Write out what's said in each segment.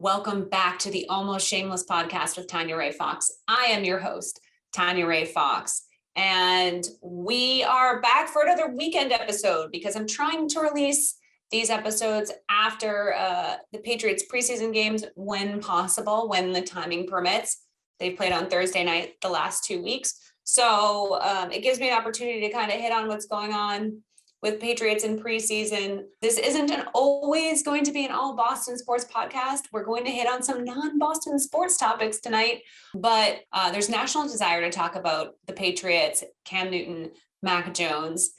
Welcome back to the Almost Shameless podcast with Tanya Ray Fox. I am your host, Tanya Ray Fox, and we are back for another weekend episode because I'm trying to release these episodes after the Patriots preseason games when possible, when the timing permits. They've played on Thursday night the last 2 weeks. So it gives me an opportunity to kind of hit on what's going on with Patriots in preseason. This isn't always going to be an all Boston sports podcast. We're going to hit on some non-Boston sports topics tonight, but there's national desire to talk about the Patriots, Cam Newton, Mac Jones.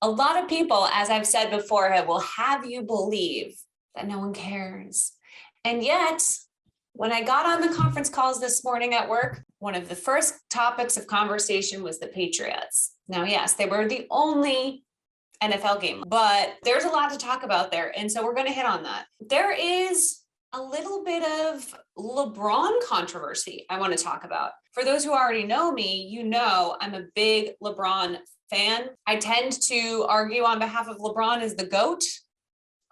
A lot of people, as I've said before, will have you believe that no one cares. And yet, when I got on the conference calls this morning at work, one of the first topics of conversation was the Patriots. Now, yes, they were the only NFL game, but there's a lot to talk about there. And so we're going to hit on that. There is a little bit of LeBron controversy I want to talk about. For those who already know me, you know I'm a big LeBron fan. I tend to argue on behalf of LeBron as the GOAT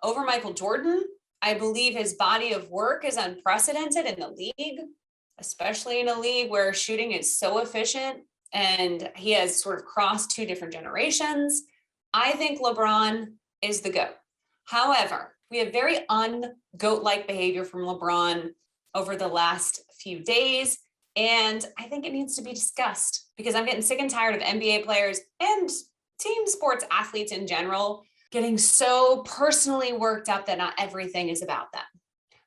over Michael Jordan. I believe his body of work is unprecedented in the league, especially in a league where shooting is so efficient and he has sort of crossed two different generations. I think LeBron is the GOAT. However, we have very un-GOAT-like behavior from LeBron over the last few days, and I think it needs to be discussed because I'm getting sick and tired of NBA players and team sports athletes in general getting so personally worked up that not everything is about them.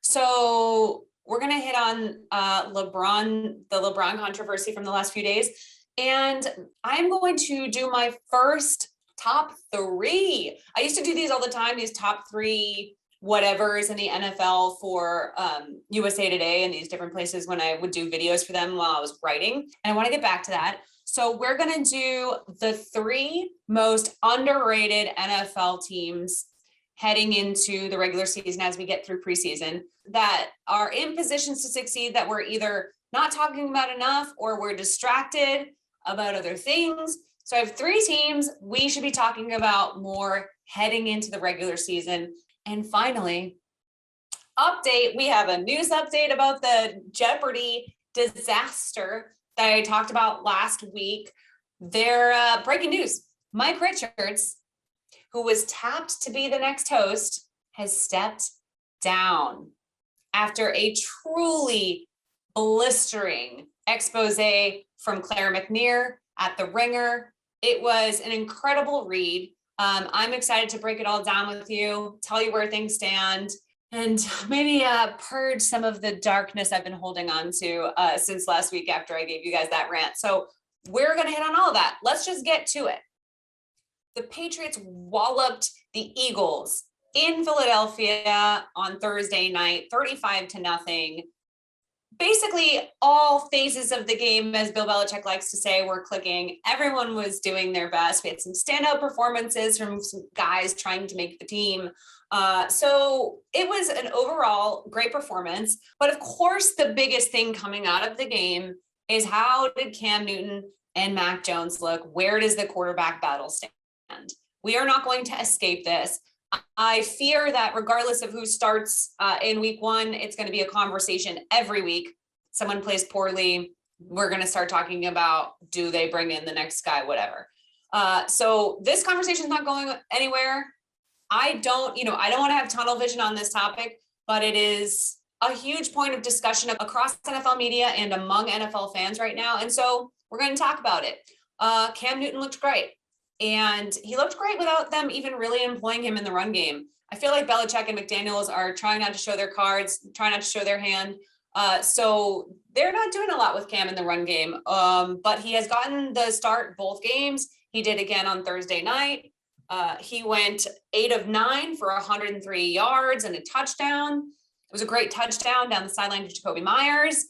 So we're going to hit on the LeBron controversy from the last few days, and I'm going to do my first top three. I used to do these all the time, these top three whatevers in the NFL for USA Today and these different places when I would do videos for them while I was writing. And I want to get back to that. So we're going to do the three most underrated NFL teams heading into the regular season as we get through preseason that are in positions to succeed that we're either not talking about enough or we're distracted about other things. So I have three teams we should be talking about more heading into the regular season. And finally, update, we have a news update about the Jeopardy disaster that I talked about last week. They're breaking news. Mike Richards, who was tapped to be the next host, has stepped down after a truly blistering expose from Claire McNear at The Ringer. It was an incredible read. I'm excited to break it all down with you, tell you where things stand, and maybe purge some of the darkness I've been holding on to since last week after I gave you guys that rant. So we're going to hit on all of that. Let's just get to it. The Patriots walloped the Eagles in Philadelphia on Thursday night, 35-0. Basically, all phases of the game, as Bill Belichick likes to say, were clicking. Everyone was doing their best. We had some standout performances from some guys trying to make the team. So it was an overall great performance. But of course, the biggest thing coming out of the game is how did Cam Newton and Mac Jones look? Where does the quarterback battle stand? We are not going to escape this. I fear that regardless of who starts in week one, it's going to be a conversation every week. Someone plays poorly. We're going to start talking about, do they bring in the next guy, whatever. So this conversation is not going anywhere. I don't want to have tunnel vision on this topic, but it is a huge point of discussion across NFL media and among NFL fans right now. And so we're going to talk about it. Cam Newton looked great. And he looked great without them even really employing him in the run game. I feel like Belichick and McDaniels are trying not to show their cards, trying not to show their hand. So they're not doing a lot with Cam in the run game. But he has gotten the start both games. He did again on Thursday night. He went 8 of 9 for 103 yards and a touchdown. It was a great touchdown down the sideline to Jacoby Myers.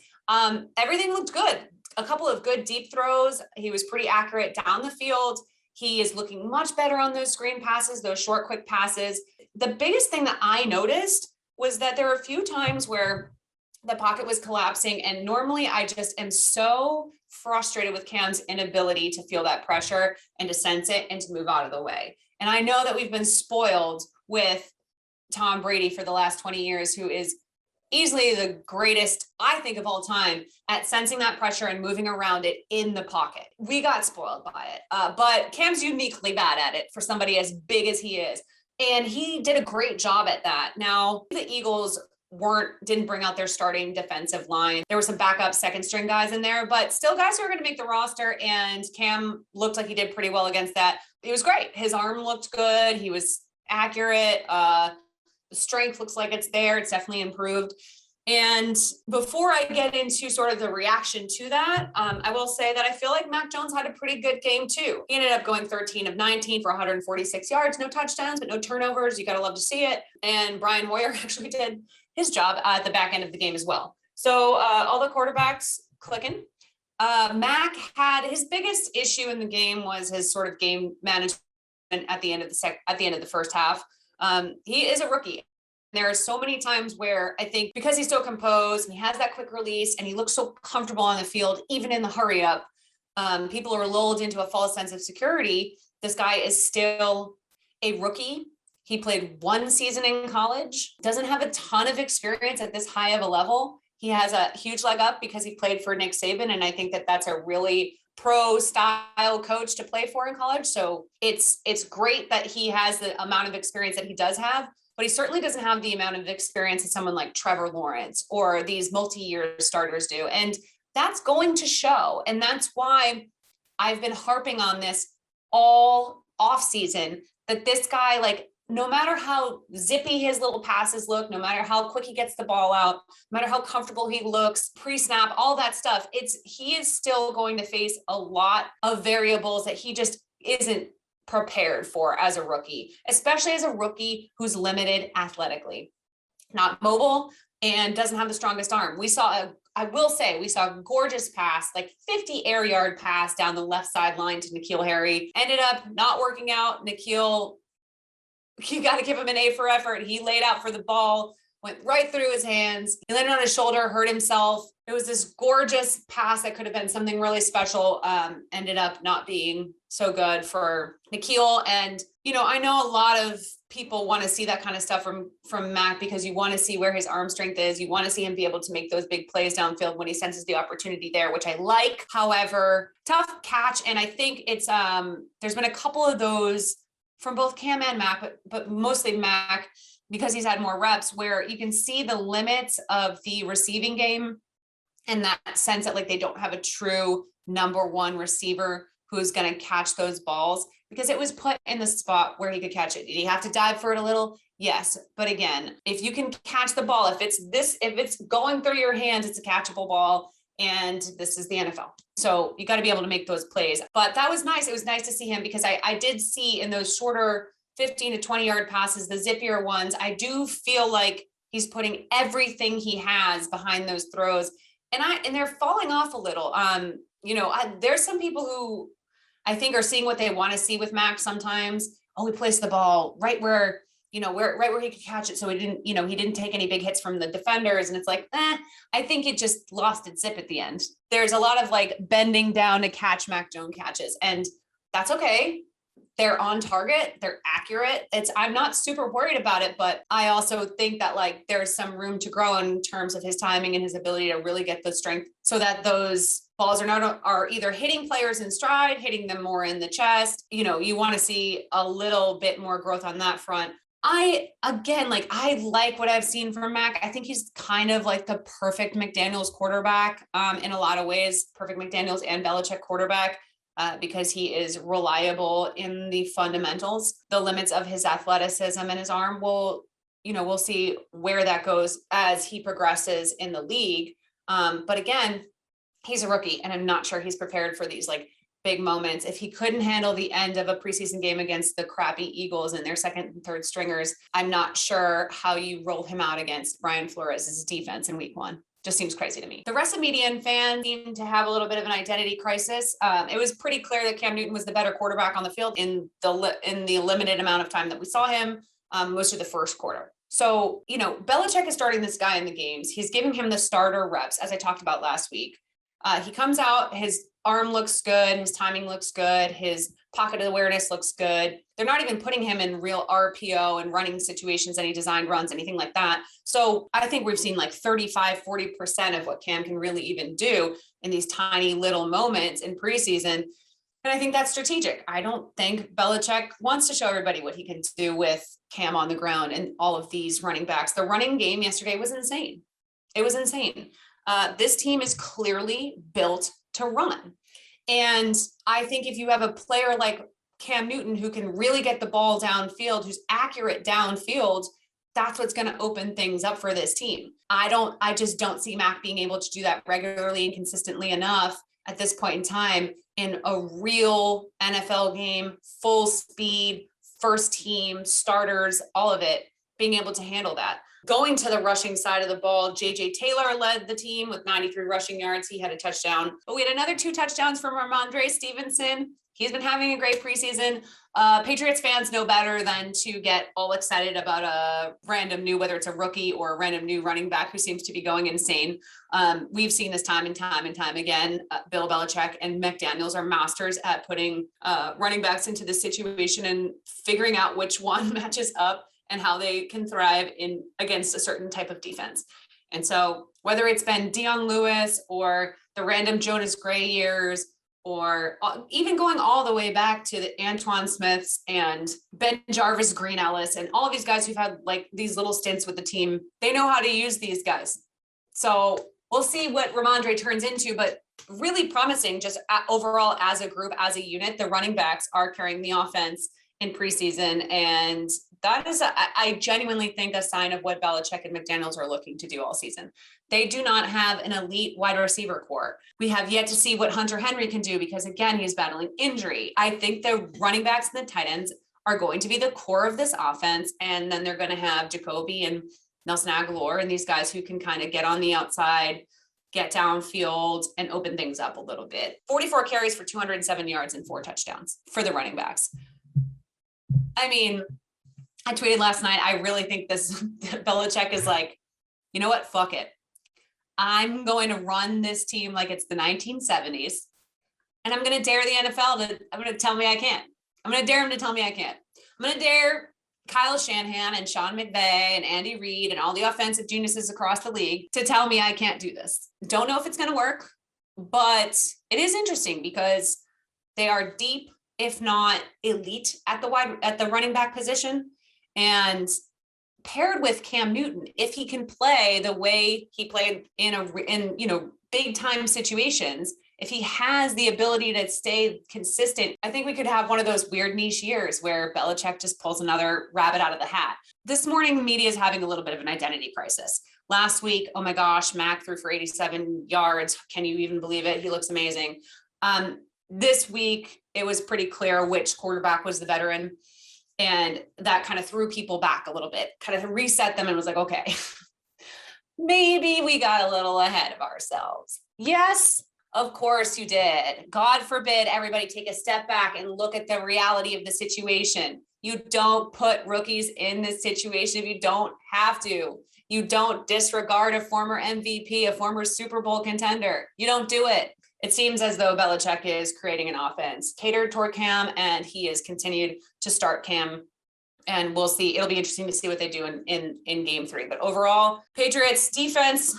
Everything looked good. A couple of good deep throws. He was pretty accurate down the field. He is looking much better on those screen passes, those short, quick passes. The biggest thing that I noticed was that there were a few times where the pocket was collapsing. And normally I just am so frustrated with Cam's inability to feel that pressure and to sense it and to move out of the way. And I know that we've been spoiled with Tom Brady for the last 20 years, who is easily the greatest, I think, of all time at sensing that pressure and moving around it in the pocket. We got spoiled by it, but Cam's uniquely bad at it for somebody as big as he is. And he did a great job at that. Now, the Eagles didn't bring out their starting defensive line. There were some backup second string guys in there, but still guys who are going to make the roster. And Cam looked like he did pretty well against that. He was great. His arm looked good. He was accurate. The strength looks like it's there. It's definitely improved. And before I get into sort of the reaction to that, I will say that I feel like Mac Jones had a pretty good game too. He ended up going 13 of 19 for 146 yards, no touchdowns, but no turnovers. You got to love to see it. And Brian Hoyer actually did his job at the back end of the game as well. So all the quarterbacks clicking. Mac had his biggest issue in the game was his sort of game management at the end of the first half. He is a rookie. There are so many times where I think because he's so composed and he has that quick release and he looks so comfortable on the field, even in the hurry up, people are lulled into a false sense of security. This guy is still a rookie. He played one season in college, doesn't have a ton of experience at this high of a level. He has a huge leg up because he played for Nick Saban. And I think that that's a really pro style coach to play for in college. So it's great that he has the amount of experience that he does have, but he certainly doesn't have the amount of experience that someone like Trevor Lawrence or these multi-year starters do. And that's going to show. And that's why I've been harping on this all off season, that this guy, like, no matter how zippy his little passes look, no matter how quick he gets the ball out, no matter how comfortable he looks, pre-snap, all that stuff, he is still going to face a lot of variables that he just isn't prepared for as a rookie, especially as a rookie who's limited athletically, not mobile, and doesn't have the strongest arm. We saw a gorgeous pass, like 50 air yard pass down the left sideline to N'Keal Harry. Ended up not working out. N'Keal, you got to give him an A for effort. He laid out for the ball, went right through his hands. He landed on his shoulder, hurt himself. It was this gorgeous pass that could have been something really special. Ended up not being so good for N'Keal. And, I know a lot of people want to see that kind of stuff from Mac because you want to see where his arm strength is. You want to see him be able to make those big plays downfield when he senses the opportunity there, which I like. However, tough catch. And I think it's, there's been a couple of those from both Cam and Mac, but mostly Mac, because he's had more reps, where you can see the limits of the receiving game and that sense that like they don't have a true number one receiver who's going to catch those balls, because it was put in the spot where he could catch it. Did he have to dive for it a little? Yes. But again, if you can catch the ball, if it's going through your hands, it's a catchable ball. And this is the NFL. So you got to be able to make those plays. But that was nice. It was nice to see him because I did see in those shorter 15 to 20 yard passes, the zippier ones, I do feel like he's putting everything he has behind those throws. And they're falling off a little. There's some people who I think are seeing what they want to see with Mac sometimes. Oh, he placed the ball right where he could catch it. So he didn't take any big hits from the defenders. And it's like, I think it just lost its zip at the end. There's a lot of like bending down to catch Mac Jones catches, and that's okay. They're on target. They're accurate. I'm not super worried about it, but I also think that like there's some room to grow in terms of his timing and his ability to really get the strength so that those balls are either hitting players in stride, hitting them more in the chest. You want to see a little bit more growth on that front. I like what I've seen from Mac. I think he's kind of like the perfect McDaniels quarterback in a lot of ways, perfect McDaniels and Belichick quarterback because he is reliable in the fundamentals. The limits of his athleticism and his arm we'll see where that goes as he progresses in the league. But again, he's a rookie and I'm not sure he's prepared for these like big moments. If he couldn't handle the end of a preseason game against the crappy Eagles and their second and third stringers, I'm not sure how you roll him out against Brian Flores' defense in week 1. Just seems crazy to me. The rest of media and fans seem to have a little bit of an identity crisis. It was pretty clear that Cam Newton was the better quarterback on the field in the limited amount of time that we saw him most of the first quarter. So, Belichick is starting this guy in the games. He's giving him the starter reps, as I talked about last week. He comes out, his arm looks good, his timing looks good, his pocket awareness looks good. They're not even putting him in real RPO and running situations, any designed runs, anything like that. So I think we've seen like 35, 40% of what Cam can really even do in these tiny little moments in preseason. And I think that's strategic. I don't think Belichick wants to show everybody what he can do with Cam on the ground and all of these running backs. The running game yesterday was insane. It was insane. This team is clearly built to run. And I think if you have a player like Cam Newton who can really get the ball downfield, who's accurate downfield, that's what's going to open things up for this team. I just don't see Mac being able to do that regularly and consistently enough at this point in time in a real NFL game, full speed, first team, starters, all of it, being able to handle that. Going to the rushing side of the ball, J.J. Taylor led the team with 93 rushing yards. He had a touchdown, but we had another 2 touchdowns from Ramondre Stevenson. He's been having a great preseason. Patriots fans know better than to get all excited about a random new, whether it's a rookie or a random new running back who seems to be going insane. We've seen this time and time and time again. Bill Belichick and McDaniels are masters at putting running backs into this situation and figuring out which one matches up and how they can thrive in against a certain type of defense. And so whether it's been Dion Lewis or the random Jonas Gray years, or even going all the way back to the Antoine Smiths and Ben Jarvis, Green Ellis, and all of these guys who've had like these little stints with the team, they know how to use these guys. So we'll see what Ramondre turns into, but really promising just overall as a group, as a unit. The running backs are carrying the offense in preseason, and that is, I genuinely think, a sign of what Belichick and McDaniels are looking to do all season. They do not have an elite wide receiver core. We have yet to see what Hunter Henry can do because, again, he's battling injury. I think the running backs and the tight ends are going to be the core of this offense, and then they're going to have Jacoby and Nelson Aguilar and these guys who can kind of get on the outside, get downfield, and open things up a little bit. 44 carries for 207 yards and 4 touchdowns for the running backs. I mean, I tweeted last night, I really think this Belichick is like, you know what? Fuck it. I'm going to run this team like it's the 1970s. And I'm going to dare the NFL I'm going to tell me I can't. I'm going to dare him to tell me I can't. I'm going to dare Kyle Shanahan and Sean McVay and Andy Reid and all the offensive geniuses across the league to tell me I can't do this. Don't know if it's going to work, but it is interesting because they are deep, if not elite at the running back position. And paired with Cam Newton, if he can play the way he played in big time situations, if he has the ability to stay consistent, I think we could have one of those weird niche years where Belichick just pulls another rabbit out of the hat. This morning, the media is having a little bit of an identity crisis. Last week, oh my gosh, Mac threw for 87 yards. Can you even believe it? He looks amazing. This week, it was pretty clear which quarterback was the veteran. And that kind of threw people back a little bit, kind of reset them and was like, okay, maybe we got a little ahead of ourselves. Yes, of course you did. God forbid everybody take a step back and look at the reality of the situation. You don't put rookies in this situation if you don't have to. You don't disregard a former MVP, a former Super Bowl contender. You don't do it. It seems as though Belichick is creating an offense catered toward Cam, and he has continued to start Cam. And we'll see. It'll be interesting to see what they do in game 3. But overall, Patriots defense,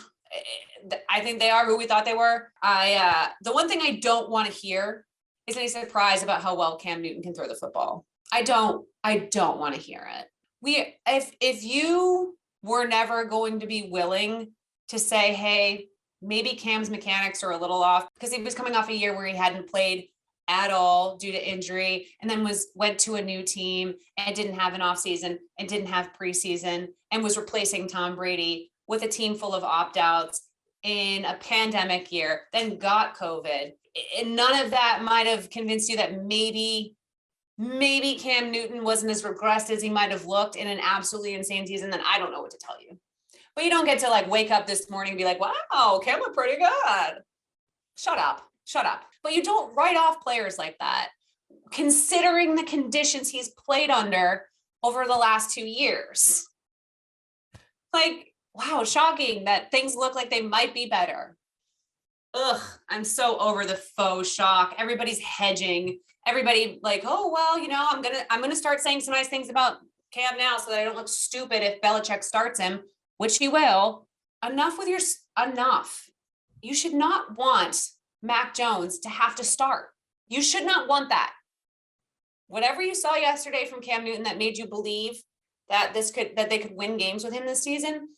I think they are who we thought they were. The one thing I don't want to hear is any surprise about how well Cam Newton can throw the football. I don't want to hear it. If you were never going to be willing to say, hey, maybe Cam's mechanics are a little off because he was coming off a year where he hadn't played at all due to injury, and then went to a new team and didn't have an offseason and didn't have preseason and was replacing Tom Brady with a team full of opt-outs in a pandemic year, then got COVID. And none of that might have convinced you that maybe Cam Newton wasn't as regressed as he might have looked in an absolutely insane season. Then I don't know what to tell you. But you don't get to like wake up this morning and be like, wow, Cam looked pretty good. Shut up. But you don't write off players like that, considering the conditions he's played under over the last 2 years. Like, wow, shocking that things look like they might be better. I'm so over the faux shock. Everybody's hedging. Everybody like, oh, well, I'm gonna start saying some nice things about Cam now so that I don't look stupid if Belichick starts him, which he will. Enough. You should not want Mac Jones to have to start. You should not want that. Whatever you saw yesterday from Cam Newton that made you believe that they could win games with him this season,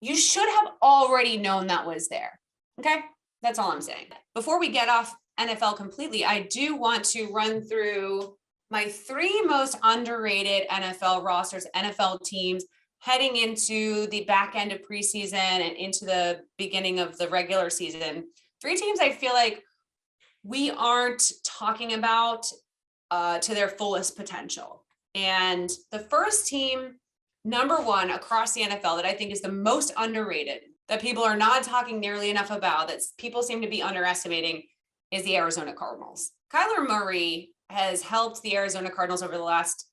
you should have already known that was there. Okay, that's all I'm saying. Before we get off NFL completely, I do want to run through my 3 most underrated NFL rosters, NFL teams heading into the back end of preseason and into the beginning of the regular season. 3 teams I feel like we aren't talking about to their fullest potential. And the first team, number 1 across the NFL that I think is the most underrated, that people are not talking nearly enough about, that people seem to be underestimating, is the Arizona Cardinals. Kyler Murray has helped the Arizona Cardinals over the last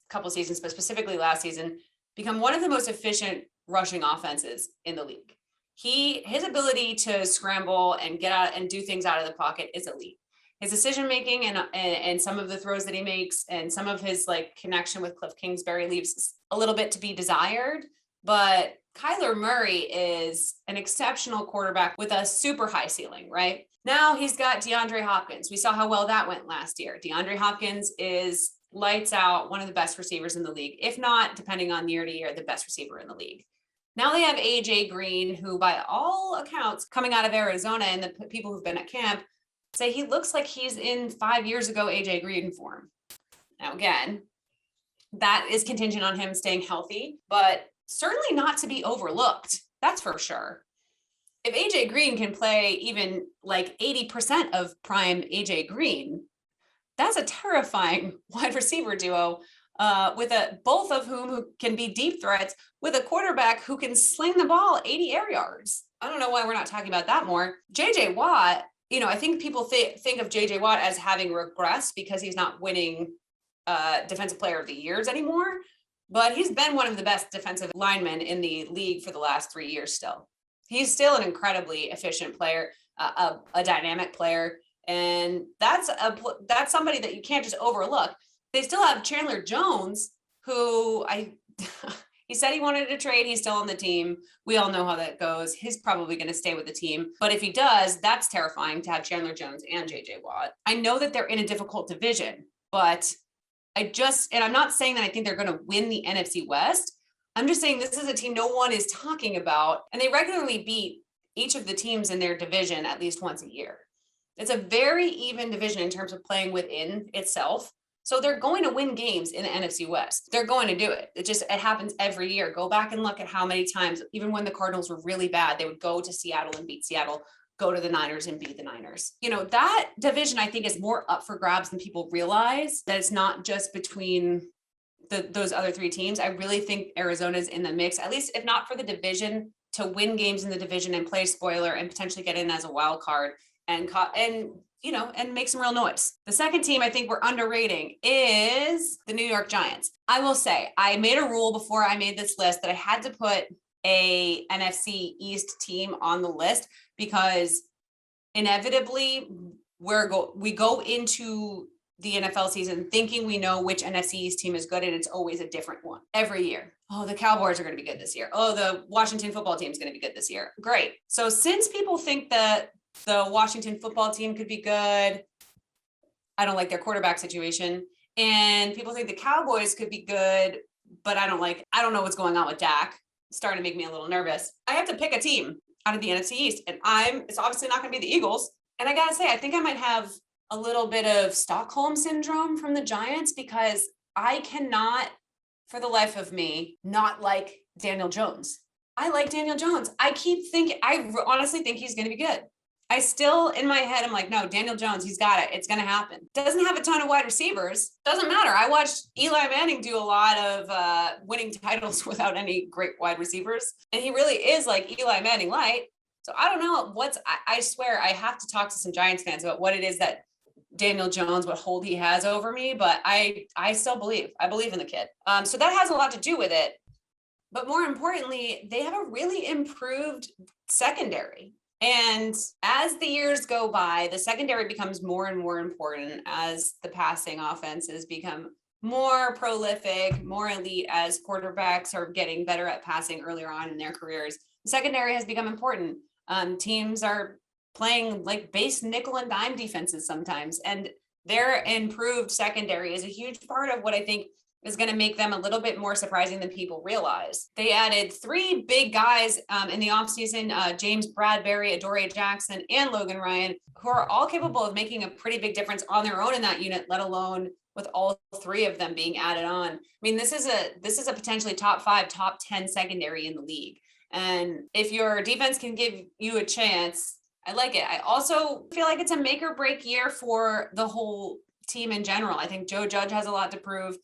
couple of seasons, but specifically last season, become one of the most efficient rushing offenses in the league. His ability to scramble and get out and do things out of the pocket is elite. His decision making and some of the throws that he makes and some of his connection with Cliff Kingsbury leaves a little bit to be desired, but Kyler Murray is an exceptional quarterback with a super high ceiling, right? Now he's got DeAndre Hopkins. We saw how well that went last year. DeAndre Hopkins is lights out, one of the best receivers in the league, if not, depending on year to year, the best receiver in the league. Now they have AJ Green, who by all accounts coming out of Arizona and the people who've been at camp say he looks like he's in 5 years ago AJ Green form. Now again, that is contingent on him staying healthy, but certainly not to be overlooked. That's for sure. If AJ Green can play even 80% of prime AJ Green, that's a terrifying wide receiver duo with both of whom can be deep threats with a quarterback who can sling the ball 80 air yards. I don't know why we're not talking about that more. JJ Watt, I think people think of JJ Watt as having regressed because he's not winning defensive player of the years anymore, but he's been one of the best defensive linemen in the league for the last 3 years still. He's still an incredibly efficient player, a dynamic player, and that's somebody that you can't just overlook. They still have Chandler Jones, who he said he wanted to trade. He's still on the team. We all know how that goes. He's probably going to stay with the team. But if he does, that's terrifying to have Chandler Jones and JJ Watt. I know that they're in a difficult division, but I'm not saying that I think they're going to win the NFC West. I'm just saying this is a team no one is talking about, and they regularly beat each of the teams in their division at least once a year. It's a very even division in terms of playing within itself. So they're going to win games in the NFC West. They're going to do it. It happens every year. Go back and look at how many times, even when the Cardinals were really bad, they would go to Seattle and beat Seattle, go to the Niners and beat the Niners. That division, I think, is more up for grabs than people realize, that it's not just between those other 3 teams. I really think Arizona's in the mix, at least if not for the division, to win games in the division and play spoiler and potentially get in as a wild card and make some real noise. The second team I think we're underrating is the New York Giants. I will say, I made a rule before I made this list that I had to put a NFC East team on the list because inevitably we go into the NFL season thinking we know which NFC East team is good, and it's always a different one every year. Oh, the Cowboys are going to be good this year. Oh, the Washington football team is going to be good this year. Great. So since people think that the Washington football team could be good, I don't like their quarterback situation, and people think the Cowboys could be good, but I don't know what's going on with Dak. It's starting to make me a little nervous. I have to pick a team out of the NFC East, and it's obviously not going to be the Eagles. And I got to say, I think I might have a little bit of Stockholm syndrome from the Giants because I cannot, for the life of me, not like Daniel Jones. I like Daniel Jones. I honestly think he's going to be good. I still, in my head, I'm like, no, Daniel Jones, he's got it. It's going to happen. Doesn't have a ton of wide receivers. Doesn't matter. I watched Eli Manning do a lot of winning titles without any great wide receivers. And he really is like Eli Manning light. So I don't know I swear I have to talk to some Giants fans about what it is that Daniel Jones, what hold he has over me. But I still believe. I believe in the kid. So that has a lot to do with it. But more importantly, they have a really improved secondary. And as the years go by, the secondary becomes more and more important as the passing offenses become more prolific, more elite as quarterbacks are getting better at passing earlier on in their careers. The secondary has become important. Teams are playing like base nickel and dime defenses sometimes, and their improved secondary is a huge part of what I think is going to make them a little bit more surprising than people realize. They added 3 big guys in the offseason, James Bradbury, Adoree Jackson, and Logan Ryan, who are all capable of making a pretty big difference on their own in that unit, let alone with all 3 of them being added on. I mean, this is a potentially top 5, top 10 secondary in the league. And if your defense can give you a chance, I like it. I also feel like it's a make or break year for the whole team in general. I think Joe Judge has a lot to prove.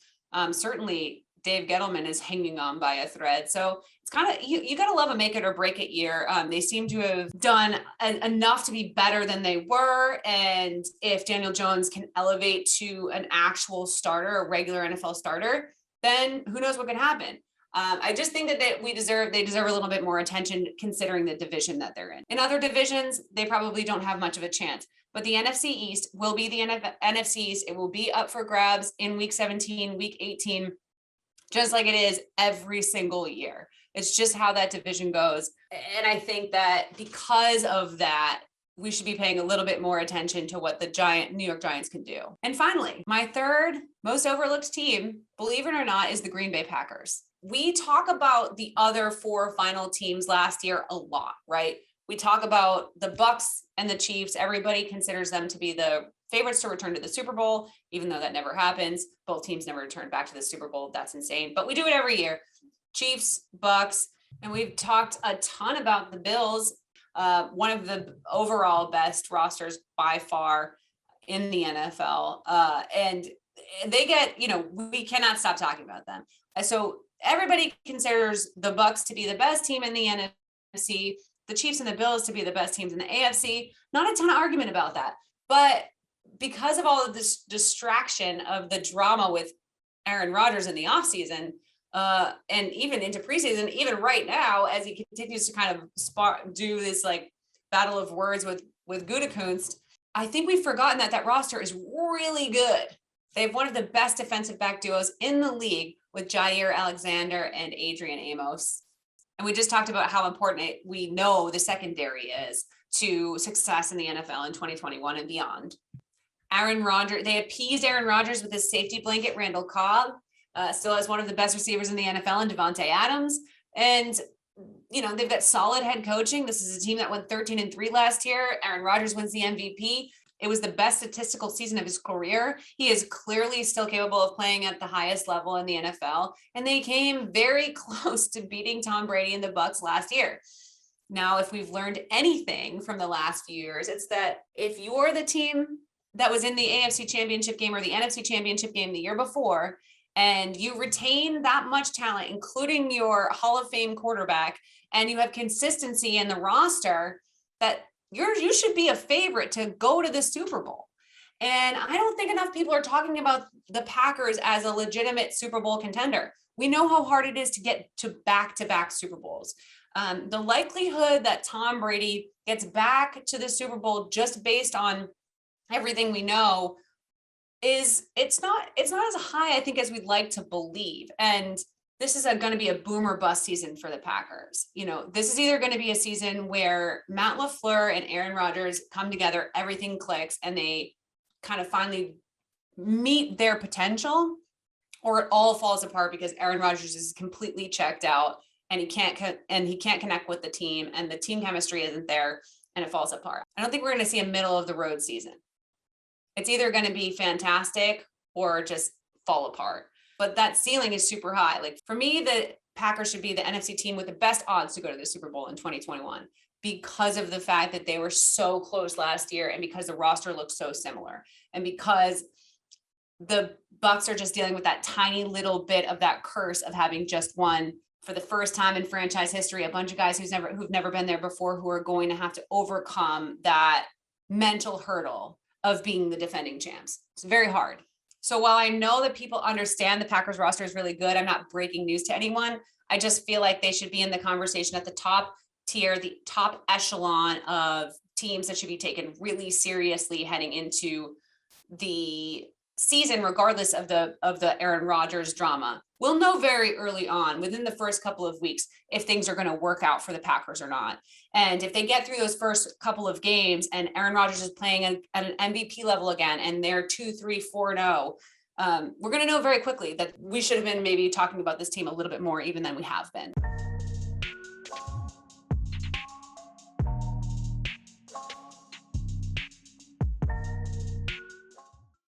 Certainly Dave Gettleman is hanging on by a thread. So it's kind of, you got to love a make it or break it year. They seem to have done enough to be better than they were. And if Daniel Jones can elevate to an actual starter, a regular NFL starter, then who knows what can happen. I just think that they deserve a little bit more attention considering the division that they're in. In other divisions, they probably don't have much of a chance. But the NFC East will be the NFC East. It will be up for grabs in week 17, week 18, just like it is every single year. It's just how that division goes. And I think that because of that, we should be paying a little bit more attention to what the New York Giants can do. And finally, my third most overlooked team, believe it or not, is the Green Bay Packers. We talk about the other 4 final teams last year a lot, right? We talk about the Bucks and the Chiefs. Everybody considers them to be the favorites to return to the Super Bowl, even though that never happens. Both teams never return back to the Super Bowl. That's insane. But we do it every year. Chiefs, Bucks, and we've talked a ton about the Bills, one of the overall best rosters by far in the NFL. And they get, we cannot stop talking about them. So everybody considers the Bucks to be the best team in the NFC, the Chiefs and the Bills to be the best teams in the AFC. Not a ton of argument about that. But because of all of this distraction of the drama with Aaron Rodgers in the offseason, and even into preseason, even right now, as he continues to kind of do this like battle of words with Gutekunst, I think we've forgotten that roster is really good. They have one of the best defensive back duos in the league with Jair Alexander and Adrian Amos. And we just talked about how important we know the secondary is to success in the NFL in 2021 and beyond. Aaron Rodgers, they appeased Aaron Rodgers with his safety blanket, Randall Cobb, still has one of the best receivers in the NFL in Devontae Adams. And, they've got solid head coaching. This is a team that went 13-3 last year. Aaron Rodgers wins the MVP. It was the best statistical season of his career. He is clearly still capable of playing at the highest level in the NFL. And they came very close to beating Tom Brady and the Bucs last year. Now, if we've learned anything from the last few years, it's that if you're the team that was in the AFC Championship game or the NFC Championship game the year before, and you retain that much talent, including your Hall of Fame quarterback, and you have consistency in the roster, that you should be a favorite to go to the Super Bowl. And I don't think enough people are talking about the Packers as a legitimate Super Bowl contender. We know how hard it is to get to back-to-back Super Bowls. The likelihood that Tom Brady gets back to the Super Bowl just based on everything we know it's not as high, I think, as we'd like to believe. And this is going to be a boom or bust season for the Packers. This is either going to be a season where Matt LaFleur and Aaron Rodgers come together, everything clicks, and they kind of finally meet their potential, or it all falls apart because Aaron Rodgers is completely checked out and he can't connect with the team, and the team chemistry isn't there, and it falls apart. I don't think we're going to see a middle of the road season. It's either going to be fantastic or just fall apart. But that ceiling is super high. Like, for me, the Packers should be the NFC team with the best odds to go to the Super Bowl in 2021 because of the fact that they were so close last year, and because the roster looks so similar, and because the Bucs are just dealing with that tiny little bit of that curse of having just won for the first time in franchise history, a bunch of guys who've never been there before, who are going to have to overcome that mental hurdle of being the defending champs. It's very hard. So while I know that people understand the Packers roster is really good, I'm not breaking news to anyone. I just feel like they should be in the conversation at the top tier, the top echelon of teams that should be taken really seriously heading into the season, regardless of the Aaron Rodgers drama. We'll know very early on, within the first couple of weeks, if things are going to work out for the Packers or not. And if they get through those first couple of games and Aaron Rodgers is playing at an MVP level again, and they're 2-3-4-0, we're going to know very quickly that we should have been maybe talking about this team a little bit more even than we have been.